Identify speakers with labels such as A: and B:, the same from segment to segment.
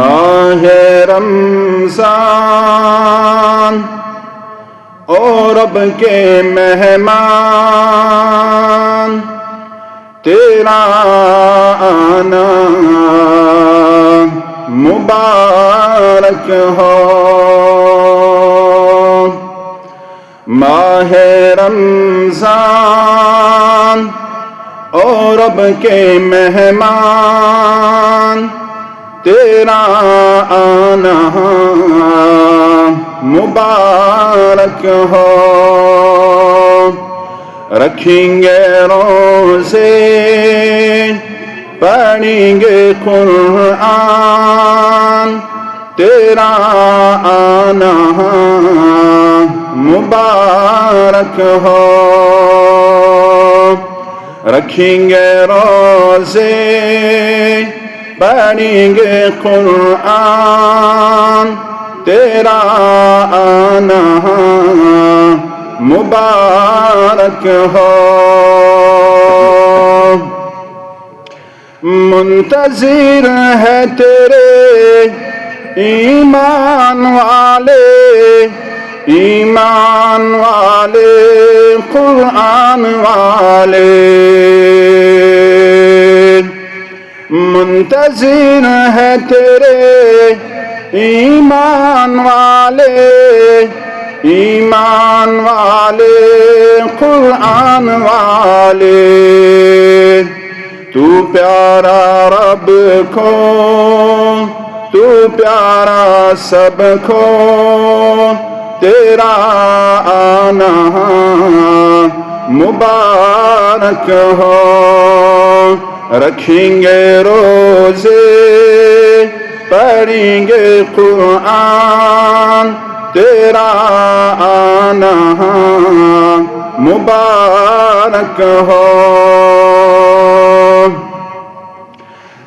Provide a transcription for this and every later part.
A: ماہ رمضان اور رب کے مہمان، تیرا آنا مبارک ہو۔ ماہ رمضان اور رب کے مہمان، تیرا آنا مبارک ہو۔ رکھیں گے روزے، پڑھیں گے قرآن، تیرا آنا مبارک ہو۔ رکھیں گے روزے، پڑھیں گے قرآن، تیرا آنا مبارک ہو۔ منتظر ہے تیرے ایمان والے، ایمان والے، قرآن والے۔ منتظر ہے تیرے ایمان والے، ایمان والے، قرآن والے۔ تو پیارا رب کو، تو پیارا سب کو، تیرا آنا مبارک ہو۔ رکھیں گے روزے، پڑھیں گے قرآن، تیرا آنا مبارک ہو۔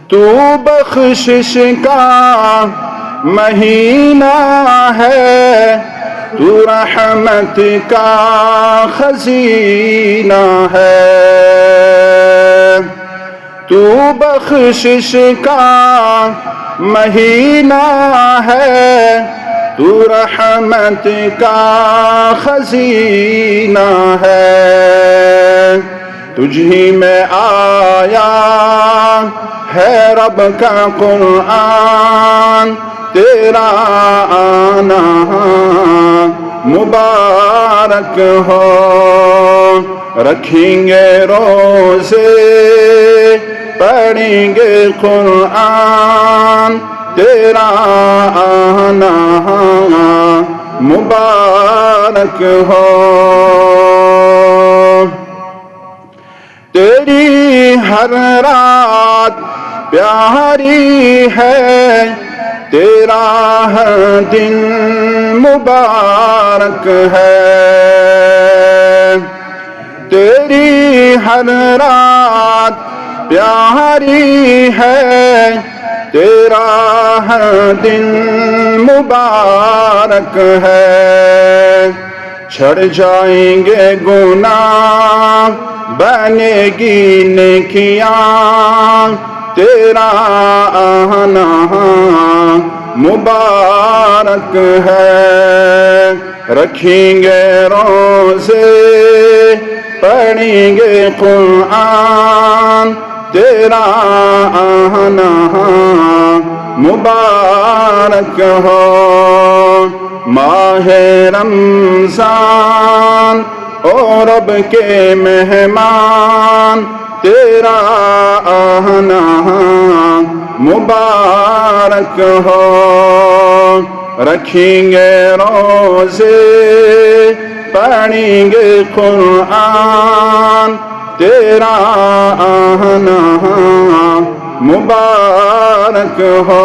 A: تو بخشش کا مہینہ ہے، تو رحمت کا خزینہ ہے۔ تو بخشش کا مہینہ ہے، تو رحمت کا خزینہ ہے۔ تجھ ہی میں آیا ہے رب کا قرآن، تیرا آنا مبارک ہو۔ رکھیں گے روزے، پڑھیں گے قرآن، تیرا آنا مبارک ہو۔ تیری ہر رات پیاری ہے، تیرا ہر دن مبارک ہے۔ تیری ہر رات پیاری ہے، تیرا ہر دن مبارک ہے۔ چھڑ جائیں گے گناہ، بنے گی نیکیاں، تیرا آنا مبارک ہے۔ رکھیں گے روزے، پڑھیں گے قرآن، تیرا آنا مبارک ہو۔ ماہ رمضان اور رب کے مہمان، تیرا آنا مبارک ہو۔ رکھیں گے روزے، پڑھیں گے قرآن، تیرا آنا مبارک ہو۔